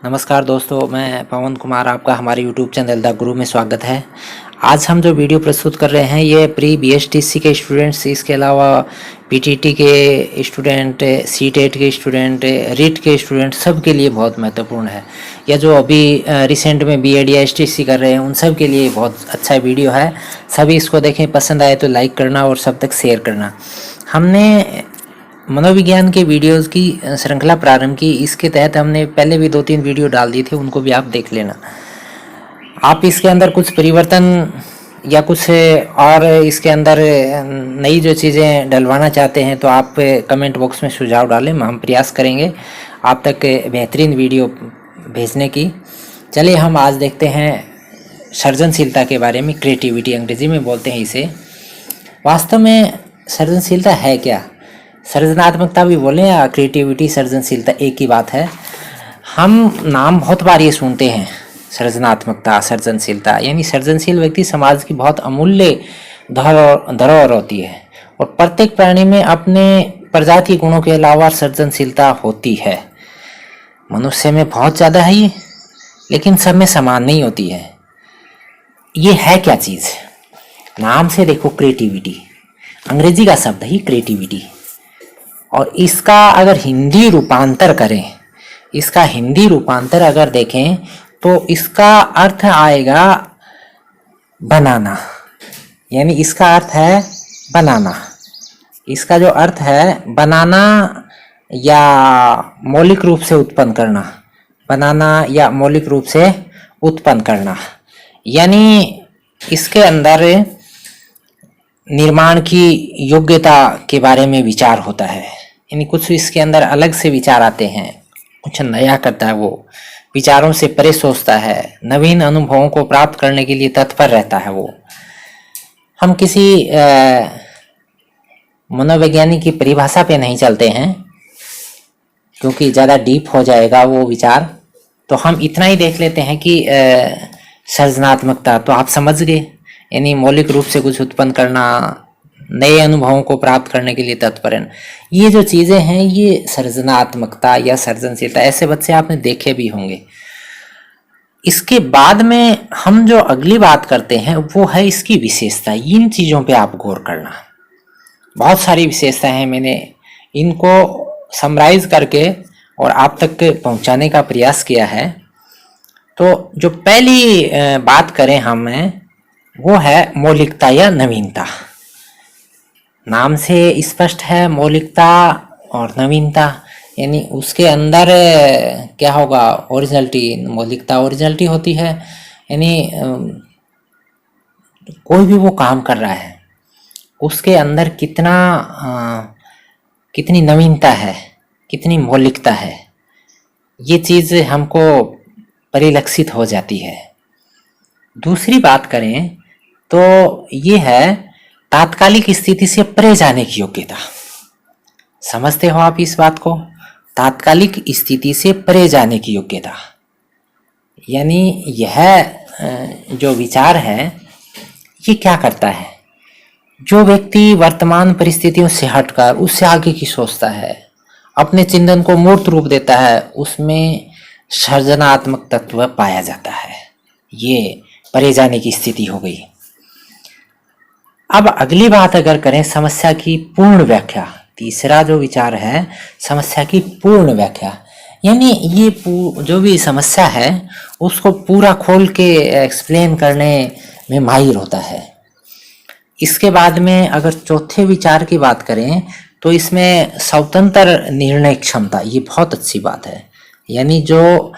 नमस्कार दोस्तों, मैं पवन कुमार, आपका हमारे यूट्यूब चैनल द गुरु में स्वागत है। आज हम जो वीडियो प्रस्तुत कर रहे हैं ये प्री बीएसटीसी के स्टूडेंट्स, इसके अलावा पीटीटी के स्टूडेंट, सीटेट के स्टूडेंट, रीट के स्टूडेंट, सब के लिए बहुत महत्वपूर्ण है। या जो अभी रिसेंट में बीएड या एसटीसी कर रहे हैं उन सब के लिए बहुत अच्छा वीडियो है। सभी इसको देखें, पसंद आए तो लाइक करना और सब तक शेयर करना। हमने मनोविज्ञान के वीडियोस की श्रृंखला प्रारंभ की। इसके तहत हमने पहले भी 2-3 वीडियो डाल दिए थे, उनको भी आप देख लेना। आप इसके अंदर कुछ परिवर्तन या कुछ और इसके अंदर नई जो चीज़ें डलवाना चाहते हैं तो आप कमेंट बॉक्स में सुझाव डालें, हम प्रयास करेंगे आप तक बेहतरीन वीडियो भेजने की। चलिए हम आज देखते हैं सृजनशीलता के बारे में। क्रिएटिविटी अंग्रेजी में बोलते हैं इसे। वास्तव में सृजनशीलता है क्या? सृजनात्मकता भी बोलें या क्रिएटिविटी, सृजनशीलता एक ही बात है। हम नाम बहुत बार ये सुनते हैं, सृजनात्मकता, सृजनशीलता। यानी सृजनशील व्यक्ति समाज की बहुत अमूल्य धरोहर होती है और प्रत्येक प्राणी में अपने प्रजाति गुणों के अलावा सृजनशीलता होती है। मनुष्य में बहुत ज़्यादा है ये, लेकिन सब में समान नहीं होती है। ये है क्या चीज़? नाम से देखो, क्रिएटिविटी, अंग्रेजी का शब्द है क्रिएटिविटी। और इसका अगर हिंदी रूपांतर करें, इसका हिंदी रूपांतर अगर देखें तो इसका अर्थ आएगा बनाना। यानी इसका अर्थ है बनाना। इसका जो अर्थ है बनाना या मौलिक रूप से उत्पन्न करना, बनाना या मौलिक रूप से उत्पन्न करना। यानी इसके अंदर निर्माण की योग्यता के बारे में विचार होता है। यानी कुछ इसके अंदर अलग से विचार आते हैं, कुछ नया करता है, वो विचारों से परे सोचता है, नवीन अनुभवों को प्राप्त करने के लिए तत्पर रहता है वो। हम किसी मनोवैज्ञानिक की परिभाषा पे नहीं चलते हैं क्योंकि ज़्यादा डीप हो जाएगा वो विचार। तो हम इतना ही देख लेते हैं कि सृजनात्मकता तो आप समझ गए, यानी मौलिक रूप से कुछ उत्पन्न करना, नए अनुभवों को प्राप्त करने के लिए तत्पर है। ये जो चीज़ें हैं ये सृजनात्मकता या सृजनशीलता, ऐसे बच्चे आपने देखे भी होंगे। इसके बाद में हम जो अगली बात करते हैं वो है इसकी विशेषता। इन चीज़ों पे आप गौर करना। बहुत सारी विशेषताएं हैं, मैंने इनको समराइज करके और आप तक पहुंचाने का प्रयास किया है। तो जो पहली बात करें हमें, वो है मौलिकता या नवीनता। नाम से स्पष्ट है, मौलिकता और नवीनता। यानी उसके अंदर क्या होगा? ओरिजिनलिटी। मौलिकता ओरिजिनलिटी होती है, यानी कोई भी वो काम कर रहा है उसके अंदर कितनी नवीनता है, कितनी मौलिकता है, ये चीज़ हमको परिलक्षित हो जाती है। दूसरी बात करें तो ये है तात्कालिक स्थिति से परे जाने की योग्यता। समझते हो आप इस बात को? तात्कालिक स्थिति से परे जाने की योग्यता। यानी यह जो विचार है ये क्या करता है? जो व्यक्ति वर्तमान परिस्थितियों से हटकर उससे आगे की सोचता है, अपने चिंतन को मूर्त रूप देता है, उसमें सृजनात्मक तत्व पाया जाता है। ये परे जाने की स्थिति हो गई। अब अगली बात अगर करें, समस्या की पूर्ण व्याख्या। तीसरा जो विचार है, समस्या की पूर्ण व्याख्या। यानी ये जो भी समस्या है उसको पूरा खोल के एक्सप्लेन करने में माहिर होता है। इसके बाद में अगर चौथे विचार की बात करें तो इसमें स्वतंत्र निर्णय क्षमता, ये बहुत अच्छी बात है। यानी जो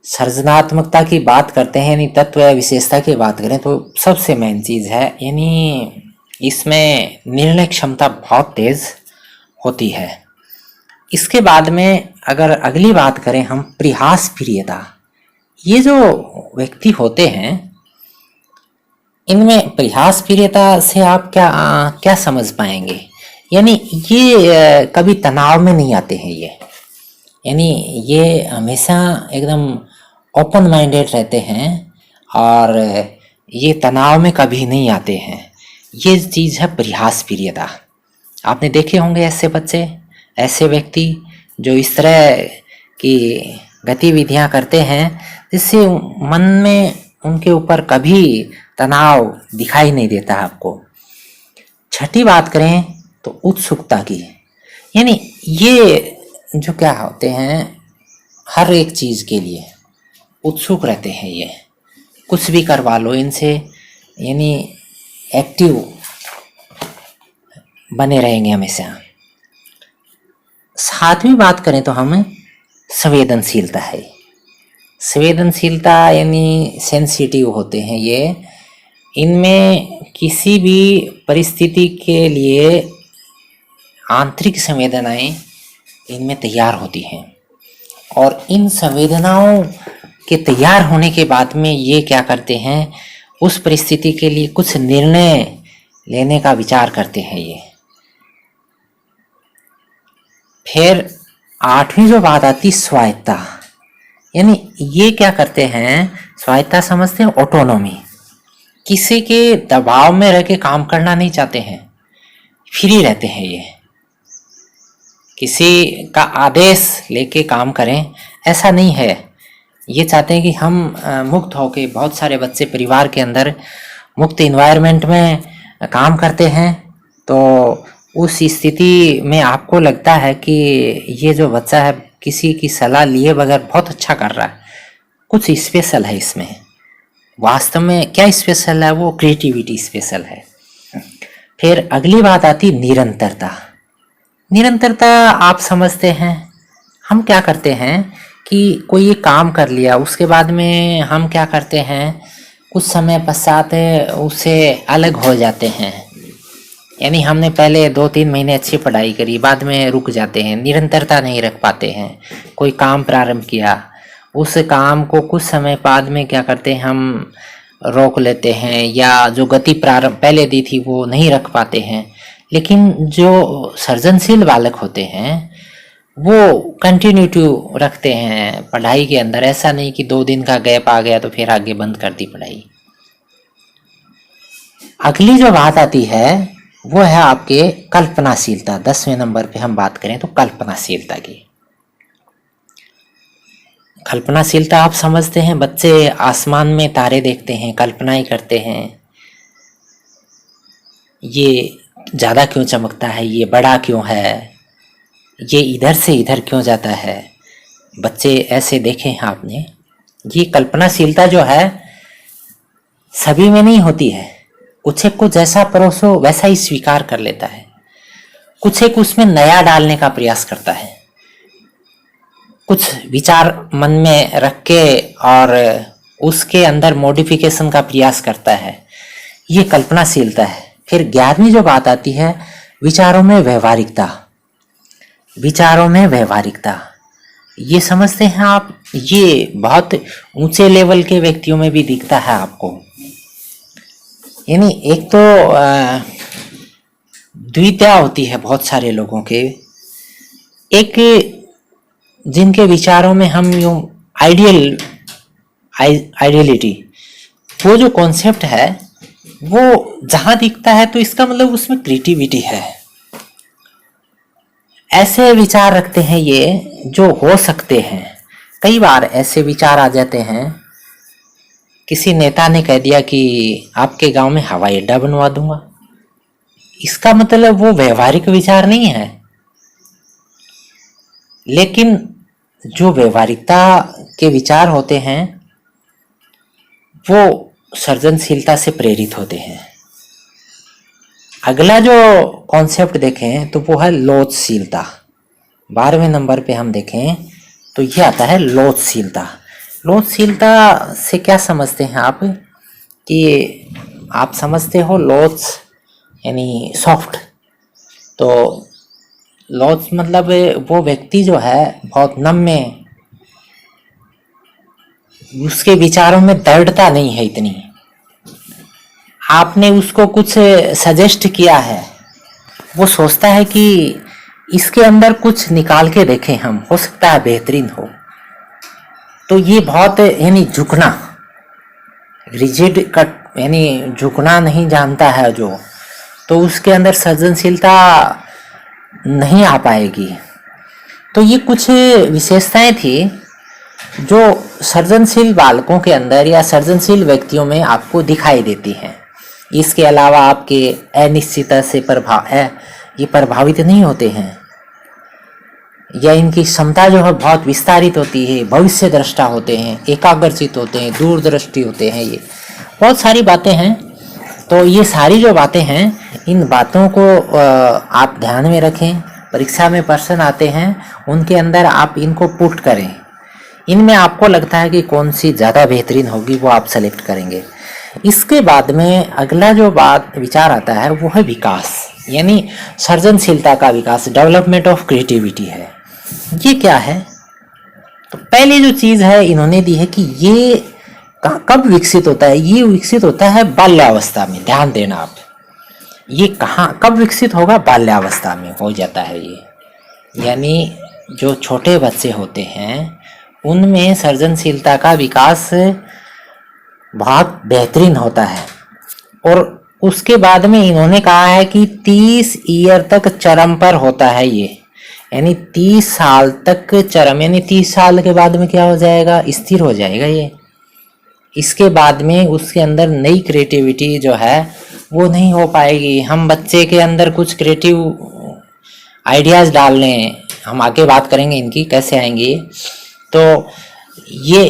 सृजनात्मकता की बात करते हैं, यानी तत्व या विशेषता की बात करें तो सबसे मेन चीज़ है, यानी इसमें निर्णय क्षमता बहुत तेज होती है। इसके बाद में अगर अगली बात करें हम, प्रयास प्रियता। ये जो व्यक्ति होते हैं इनमें प्रयास प्रियता से आप क्या समझ पाएंगे? यानी ये कभी तनाव में नहीं आते हैं ये। यानी ये हमेशा एकदम ओपन माइंडेड रहते हैं और ये तनाव में कभी नहीं आते हैं। ये चीज़ है प्रयास प्रियता। आपने देखे होंगे ऐसे बच्चे, ऐसे व्यक्ति जो इस तरह की गतिविधियां करते हैं जिससे मन में उनके ऊपर कभी तनाव दिखाई नहीं देता आपको। छठी बात करें तो उत्सुकता की, यानी ये जो क्या होते हैं हर एक चीज के लिए उत्सुक रहते हैं, ये कुछ भी करवा लो इनसे, यानी एक्टिव बने रहेंगे हमेशा। सातवीं बात करें तो हम संवेदनशीलता है। संवेदनशीलता यानी सेंसिटिव होते हैं ये, इनमें किसी भी परिस्थिति के लिए आंतरिक संवेदनाएं इनमें तैयार होती हैं, और इन संवेदनाओं के तैयार होने के बाद में ये क्या करते हैं, उस परिस्थिति के लिए कुछ निर्णय लेने का विचार करते हैं ये। फिर आठवीं जो बात आती स्वायत्ता, यानी ये क्या करते हैं, स्वायत्ता समझते हैं ऑटोनॉमी, किसी के दबाव में रह के काम करना नहीं चाहते हैं, फ्री रहते हैं ये, किसी का आदेश लेके काम करें ऐसा नहीं है। ये चाहते हैं कि हम मुक्त होके, बहुत सारे बच्चे परिवार के अंदर मुक्त इन्वायरमेंट में काम करते हैं, तो उस स्थिति में आपको लगता है कि ये जो बच्चा है किसी की सलाह लिए बगैर बहुत अच्छा कर रहा है, कुछ स्पेशल है इसमें। वास्तव में क्या स्पेशल है, वो क्रिएटिविटी स्पेशल है। फिर अगली बात आती निरंतरता। निरंतरता आप समझते हैं, हम क्या करते हैं कि कोई एक काम कर लिया, उसके बाद में हम क्या करते हैं, कुछ समय पश्चात उससे अलग हो जाते हैं, यानी हमने पहले 2-3 महीने अच्छी पढ़ाई करी, बाद में रुक जाते हैं, निरंतरता नहीं रख पाते हैं। कोई काम प्रारंभ किया, उस काम को कुछ समय बाद में क्या करते हैं, हम रोक लेते हैं, या जो गति प्रारंभ पहले दी थी वो नहीं रख पाते हैं। लेकिन जो सृजनशील बालक होते हैं वो कंटिन्यूटी रखते हैं पढ़ाई के अंदर, ऐसा नहीं कि 2 दिन का गैप आ गया तो फिर आगे बंद कर दी पढ़ाई। अगली जो बात आती है वो है आपके कल्पनाशीलता। 10वें नंबर पे हम बात करें तो कल्पनाशीलता की। कल्पनाशीलता आप समझते हैं, बच्चे आसमान में तारे देखते हैं, कल्पनाएं करते हैं, ये ज़्यादा क्यों चमकता है, ये बड़ा क्यों है, ये इधर से इधर क्यों जाता है, बच्चे ऐसे देखे हैं आपने। ये कल्पनाशीलता जो है सभी में नहीं होती है, कुछ एक को जैसा परोसो वैसा ही स्वीकार कर लेता है, कुछ एक उसमें नया डालने का प्रयास करता है, कुछ विचार मन में रख के और उसके अंदर मॉडिफिकेशन का प्रयास करता है, ये कल्पनाशीलता है। फिर 11वीं जो बात आती है विचारों में व्यवहारिकता। विचारों में व्यवहारिकता ये समझते हैं आप, ये बहुत ऊंचे लेवल के व्यक्तियों में भी दिखता है आपको। यानी एक तो द्वितीय होती है बहुत सारे लोगों के, एक जिनके विचारों में हम यूं आइडियलिटी वो जो कॉन्सेप्ट है वो जहां दिखता है तो इसका मतलब उसमें क्रिएटिविटी है। ऐसे विचार रखते हैं ये जो हो सकते हैं। कई बार ऐसे विचार आ जाते हैं, किसी नेता ने कह दिया कि आपके गांव में हवाई अड्डा बनवा दूंगा, इसका मतलब वो व्यवहारिक विचार नहीं है, लेकिन जो व्यवहारिकता के विचार होते हैं वो सृजनशीलता से प्रेरित होते हैं। अगला जो कॉन्सेप्ट देखें तो वो है लोचशीलता। 12वें नंबर पे हम देखें तो ये आता है लोचशीलता। लोचशीलता से क्या समझते हैं आप, कि आप समझते हो लोच यानी सॉफ्ट, तो लोच मतलब वो व्यक्ति जो है बहुत नम्य, उसके विचारों में दृढ़ता नहीं है इतनी। आपने उसको कुछ सजेस्ट किया है, वो सोचता है कि इसके अंदर कुछ निकाल के देखें हम, हो सकता है बेहतरीन हो। तो ये बहुत यानी झुकना, रिजिड कट यानी झुकना नहीं जानता है जो, तो उसके अंदर सृजनशीलता नहीं आ पाएगी। तो ये कुछ विशेषताएं थी जो सृजनशील बालकों के अंदर या सृजनशील व्यक्तियों में आपको दिखाई देती हैं। इसके अलावा आपके अनिश्चितता से ये प्रभावित नहीं होते हैं, या इनकी क्षमता जो है बहुत विस्तारित होती है, भविष्य दृष्टा होते हैं, एकाग्रचित होते हैं, दूरदृष्टि होते हैं। ये बहुत सारी बातें हैं। तो ये सारी जो बातें हैं, इन बातों को आप ध्यान में रखें। परीक्षा में प्रश्न आते हैं, उनके अंदर आप इनको पुट करें। इनमें आपको लगता है कि कौन सी ज़्यादा बेहतरीन होगी, वो आप सेलेक्ट करेंगे। इसके बाद में अगला जो बात विचार आता है वो है विकास, यानी सृजनशीलता का विकास, डेवलपमेंट ऑफ क्रिएटिविटी है। ये क्या है? तो पहली जो चीज़ है इन्होंने दी है कि ये कब विकसित होता है। ये विकसित होता है बाल्यावस्था में। ध्यान देना आप, ये कहाँ कब विकसित होगा? बाल्यावस्था में हो जाता है ये। यानी जो छोटे बच्चे होते हैं उनमें सृजनशीलता का विकास बहुत बेहतरीन होता है। और उसके बाद में इन्होंने कहा है कि 30 ईयर तक चरम पर होता है ये, यानी 30 साल तक चरम, यानी 30 साल के बाद में क्या हो जाएगा? स्थिर हो जाएगा ये। इसके बाद में उसके अंदर नई क्रिएटिविटी जो है वो नहीं हो पाएगी। हम बच्चे के अंदर कुछ क्रिएटिव आइडियाज़ डाल लें, हम आगे बात करेंगे इनकी कैसे आएंगी। तो ये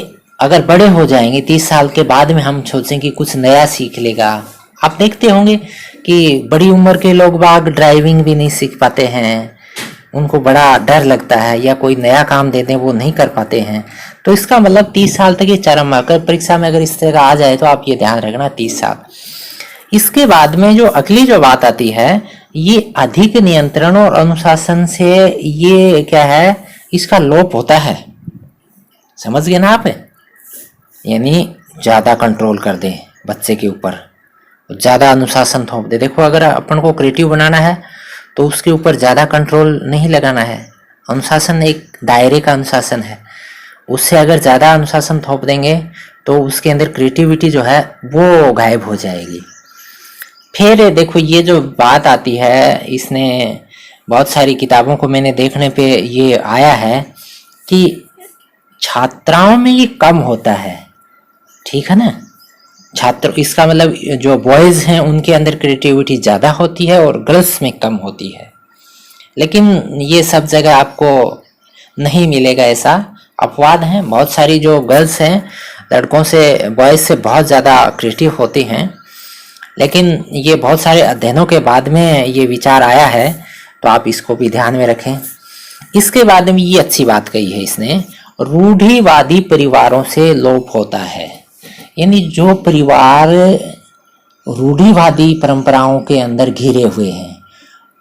अगर बड़े हो जाएंगे 30 साल के बाद में, हम सोचें कि कुछ नया सीख लेगा। आप देखते होंगे कि बड़ी उम्र के लोग बाग ड्राइविंग भी नहीं सीख पाते हैं, उनको बड़ा डर लगता है, या कोई नया काम दे दें वो नहीं कर पाते हैं। तो इसका मतलब 30 साल तक ये चरम, अगर परीक्षा में अगर इस तरह का आ जाए तो आप ये ध्यान रखना 30 साल। इसके बाद में जो अगली जो बात आती है, ये अधिक नियंत्रण और अनुशासन से ये क्या है, इसका लोप होता है। समझ गए ना आप? यानी ज़्यादा कंट्रोल कर दे बच्चे के ऊपर, ज़्यादा अनुशासन थोप दे। देखो, अगर अपन को क्रिएटिव बनाना है तो उसके ऊपर ज़्यादा कंट्रोल नहीं लगाना है। अनुशासन एक दायरे का अनुशासन है, उससे अगर ज़्यादा अनुशासन थोप देंगे तो उसके अंदर क्रिएटिविटी जो है वो गायब हो जाएगी। फिर देखो, ये जो बात आती है, इसने बहुत सारी किताबों को मैंने देखने पे ये आया है कि छात्राओं में ये कम होता है। ठीक है ना? छात्र, इसका मतलब जो बॉयज़ हैं उनके अंदर क्रिएटिविटी ज़्यादा होती है और गर्ल्स में कम होती है। लेकिन ये सब जगह आपको नहीं मिलेगा, ऐसा अपवाद है। बहुत सारी जो गर्ल्स हैं लड़कों से, बॉयज़ से बहुत ज़्यादा क्रिएटिव होती हैं। लेकिन ये बहुत सारे अध्ययनों के बाद में ये विचार आया है, तो आप इसको भी ध्यान में रखें। इसके बाद में ये अच्छी बात कही है इसने, रूढ़िवादी परिवारों से लोप होता है। यानी जो परिवार रूढ़िवादी परंपराओं के अंदर घिरे हुए हैं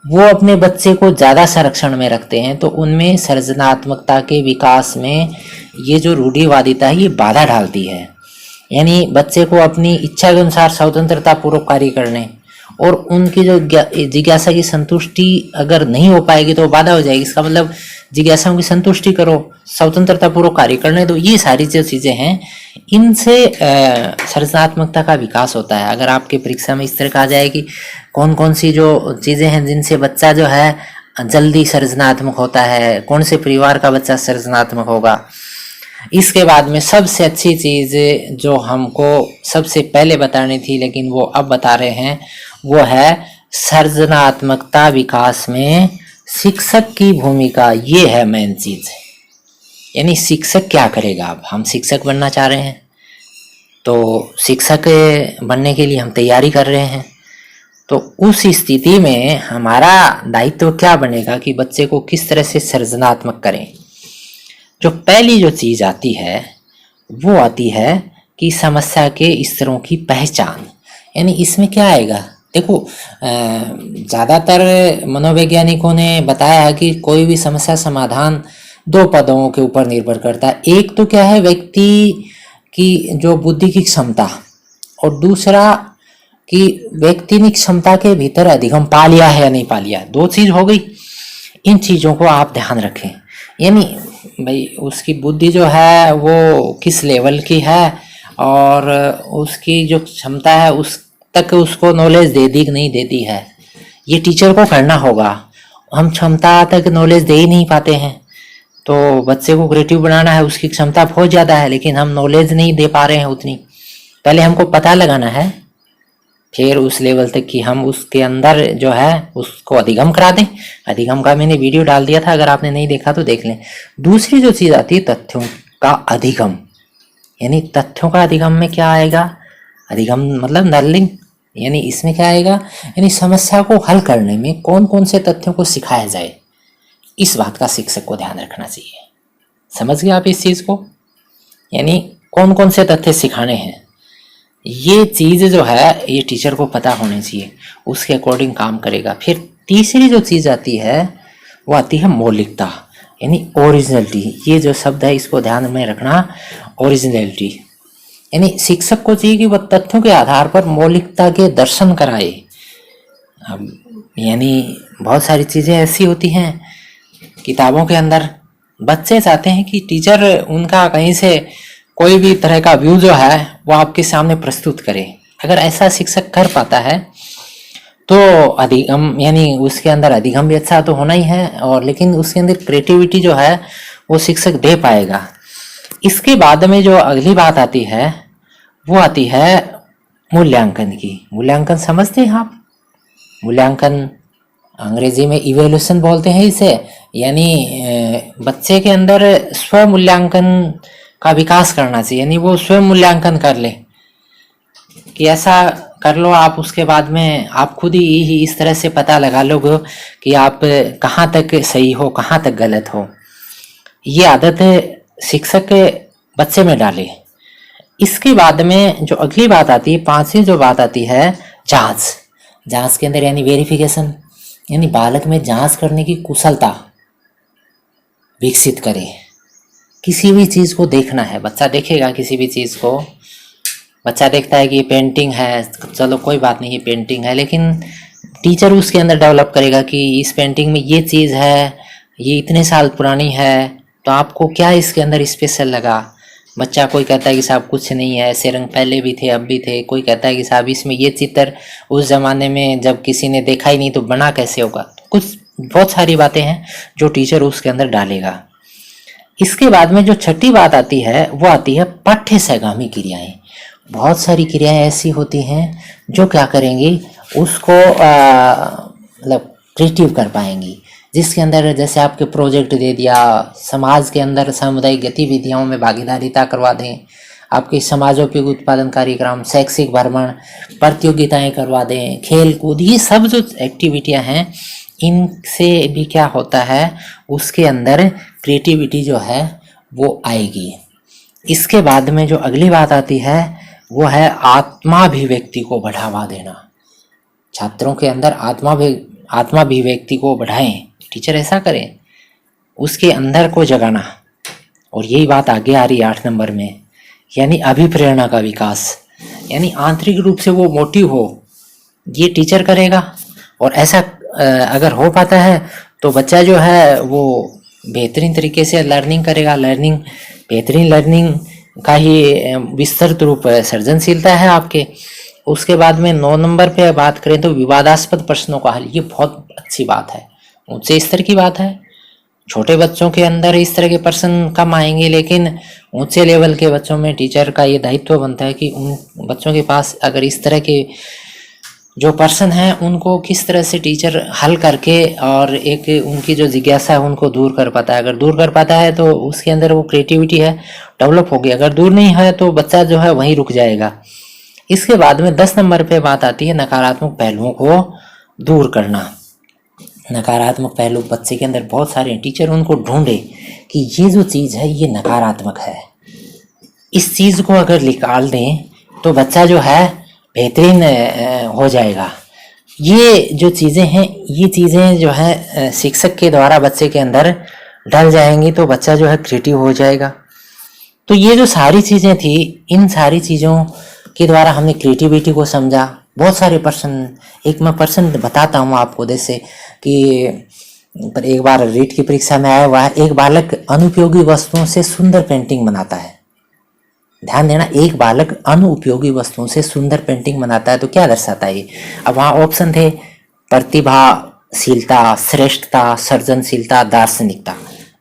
वो अपने बच्चे को ज़्यादा संरक्षण में रखते हैं, तो उनमें सृजनात्मकता के विकास में ये जो रूढ़िवादिता है ये बाधा डालती है। यानी बच्चे को अपनी इच्छा के अनुसार स्वतंत्रता पूर्वक कार्य करने और उनकी जो जिज्ञासा की संतुष्टि अगर नहीं हो पाएगी तो बाधा हो जाएगी। इसका मतलब जिज्ञासाओं की संतुष्टि करो, स्वतंत्रता पूर्वक कार्य करने दो। ये सारी जो चीज़ें हैं इनसे सृजनात्मकता का विकास होता है। अगर आपके परीक्षा में इस तरह का आ जाए कि कौन कौन सी जो चीज़ें हैं जिनसे बच्चा जो है जल्दी सृजनात्मक होता है, कौन से परिवार का बच्चा सृजनात्मक होगा। इसके बाद में सबसे अच्छी चीज़ जो हमको सबसे पहले बतानी थी लेकिन वो अब बता रहे हैं, वो है सृजनात्मकता विकास में शिक्षक की भूमिका। ये है मेन चीज़। यानी शिक्षक क्या करेगा। अब हम शिक्षक बनना चाह रहे हैं, तो शिक्षक बनने के लिए हम तैयारी कर रहे हैं, तो उस स्थिति में हमारा दायित्व क्या बनेगा कि बच्चे को किस तरह से सृजनात्मक करें। जो पहली जो चीज़ आती है वो आती है कि समस्या के स्तरों की पहचान। यानी इसमें क्या आएगा, देखो ज़्यादातर मनोवैज्ञानिकों ने बताया है कि कोई भी समस्या समाधान दो पदों के ऊपर निर्भर करता है। एक तो क्या है, व्यक्ति की जो बुद्धि की क्षमता, और दूसरा कि व्यक्ति ने क्षमता के भीतर अधिगम पा लिया है या नहीं पा लिया। दो चीज़ हो गई। इन चीज़ों को आप ध्यान रखें। यानी भाई उसकी बुद्धि जो है वो किस लेवल की है और उसकी जो क्षमता है उस तक उसको नॉलेज दे दी कि नहीं देती है, ये टीचर को करना होगा। हम क्षमता तक नॉलेज दे ही नहीं पाते हैं, तो बच्चे को क्रिएटिव बनाना है, उसकी क्षमता बहुत ज़्यादा है लेकिन हम नॉलेज नहीं दे पा रहे हैं उतनी। पहले हमको पता लगाना है, फिर उस लेवल तक कि हम उसके अंदर जो है उसको अधिगम करा दें। अधिगम का मैंने वीडियो डाल दिया था, अगर आपने नहीं देखा तो देख लें। दूसरी जो चीज़ आती है तथ्यों का अधिगम, यानी तथ्यों का अधिगम में क्या आएगा, अधिगम मतलब नर्लिंग, यानी इसमें क्या आएगा, यानी समस्या को हल करने में कौन कौन से तथ्यों को सिखाया जाए, इस बात का शिक्षक को ध्यान रखना चाहिए। समझ गए आप इस चीज़ को, यानी कौन कौन से तथ्य सिखाने हैं, ये चीज़ जो है ये टीचर को पता होनी चाहिए, उसके अकॉर्डिंग काम करेगा। फिर तीसरी जो चीज़ आती है वो आती है मौलिकता, यानी ओरिजिनलिटी। ये जो शब्द है इसको ध्यान में रखना, ओरिजिनलिटी, यानी शिक्षक को चाहिए कि वह तथ्यों के आधार पर मौलिकता के दर्शन कराए। अब यानी बहुत सारी चीज़ें ऐसी होती हैं किताबों के अंदर, बच्चे चाहते हैं कि टीचर उनका कहीं से कोई भी तरह का व्यू जो है वो आपके सामने प्रस्तुत करे। अगर ऐसा शिक्षक कर पाता है तो अधिगम, यानी उसके अंदर अधिगम भी अच्छा तो होना ही है, और लेकिन उसके अंदर क्रिएटिविटी जो है वो शिक्षक दे पाएगा। इसके बाद में जो अगली बात आती है वो आती है मूल्यांकन की। मूल्यांकन समझते हैं आप? मूल्यांकन अंग्रेजी में इवेल्यूशन बोलते हैं इसे, यानी बच्चे के अंदर स्व मूल्यांकन का विकास करना चाहिए, यानी वो स्वयं मूल्यांकन कर ले कि ऐसा कर लो आप, उसके बाद में आप खुद ही इस तरह से पता लगा लोगे कि आप कहाँ तक सही हो कहाँ तक गलत हो। ये आदत शिक्षक बच्चे में डाले। इसके बाद में जो अगली बात आती है, पांचवी जो बात आती है, जांच। जांच के अंदर यानी वेरिफिकेशन, यानी बालक में जांच करने की कुशलता विकसित करे। किसी भी चीज़ को देखना है, बच्चा देखेगा किसी भी चीज़ को, बच्चा देखता है कि ये पेंटिंग है, चलो कोई बात नहीं ये पेंटिंग है, लेकिन टीचर उसके अंदर डेवलप करेगा कि इस पेंटिंग में ये चीज़ है, ये इतने साल पुरानी है, तो आपको क्या इसके अंदर स्पेशल लगा। बच्चा कोई कहता है कि साहब कुछ नहीं है, ऐसे रंग पहले भी थे अब भी थे, कोई कहता है कि साहब इसमें ये चित्र उस ज़माने में जब किसी ने देखा ही नहीं तो बना कैसे होगा। कुछ बहुत सारी बातें हैं जो टीचर उसके अंदर डालेगा। इसके बाद में जो छठी बात आती है वो आती है पाठ्य सहगामी क्रियाएं। बहुत सारी क्रियाएं ऐसी होती हैं जो क्या करेंगी, उसको मतलब क्रिएटिव कर पाएंगी, जिसके अंदर जैसे आपके प्रोजेक्ट दे दिया, समाज के अंदर सामुदायिक गतिविधियों में भागीदारिता करवा दें, आपके समाजोपयोगी उत्पादन कार्यक्रम, शैक्षिक भ्रमण, प्रतियोगिताएं करवा दें, खेल कूद, ये सब जो एक्टिविटियां हैं इनसे भी क्या होता है, उसके अंदर क्रिएटिविटी जो है वो आएगी। इसके बाद में जो अगली बात आती है वो है आत्माभिव्यक्ति को बढ़ावा देना। छात्रों के अंदर आत्माभिव्यक्ति को बढ़ाएं, टीचर ऐसा करें, उसके अंदर को जगाना। और यही बात आगे आ रही है 8 नंबर में, यानी अभिप्रेरणा का विकास, यानी आंतरिक रूप से वो मोटिव हो, ये टीचर करेगा। और ऐसा अगर हो पाता है तो बच्चा जो है वो बेहतरीन तरीके से लर्निंग करेगा। बेहतरीन लर्निंग का ही विस्तृत रूप सृजनशीलता है आपके। उसके बाद में 9 नंबर पे बात करें तो विवादास्पद प्रश्नों का हल, ये बहुत अच्छी बात है, ऊंचे स्तर की बात है। छोटे बच्चों के अंदर इस तरह के प्रश्न कम आएंगे, लेकिन ऊंचे लेवल के बच्चों में टीचर का ये दायित्व बनता है कि उन बच्चों के पास अगर इस तरह के जो प्रश्न हैं उनको किस तरह से टीचर हल करके और एक उनकी जो जिज्ञासा है उनको दूर कर पाता है। अगर दूर कर पाता है तो उसके अंदर वो क्रिएटिविटी है डेवलप होगी, अगर दूर नहीं है तो बच्चा जो है वहीं रुक जाएगा। इसके बाद में 10 नंबर पे बात आती है नकारात्मक पहलुओं को दूर करना। नकारात्मक पहलू बच्चे के अंदर बहुत सारे हैं, टीचर उनको ढूंढे कि ये जो चीज़ है ये नकारात्मक है, इस चीज़ को अगर निकाल दें तो बच्चा जो है बेहतरीन हो जाएगा। ये जो चीज़ें हैं, ये चीज़ें जो है शिक्षक के द्वारा बच्चे के अंदर डल जाएंगी तो बच्चा जो है क्रिएटिव हो जाएगा। तो ये जो सारी चीज़ें थी, इन सारी चीज़ों के द्वारा हमने क्रिएटिविटी को समझा। बहुत सारे प्रश्न, एक मैं प्रश्न बताता हूँ आपको, जैसे कि एक बार रीट की परीक्षा में आया हुआ है, एक बालक अनुपयोगी वस्तुओं से सुंदर पेंटिंग बनाता है। ध्यान देना, एक बालक अनुपयोगी वस्तुओं से सुंदर पेंटिंग बनाता है तो क्या दर्शाता है ये। अब वहाँ ऑप्शन थे प्रतिभाशीलता, श्रेष्ठता, सृजनशीलता, दार्शनिकता।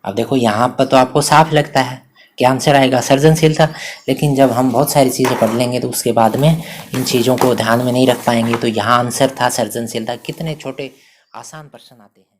अब देखो यहाँ पर तो आपको साफ लगता है कि आंसर आएगा सर्जनशीलता, लेकिन जब हम बहुत सारी चीज़ें पढ़ लेंगे तो उसके बाद में इन चीज़ों को ध्यान में नहीं रख पाएंगे। तो यहाँ आंसर था सर्जनशीलता। कितने छोटे आसान प्रश्न आते हैं।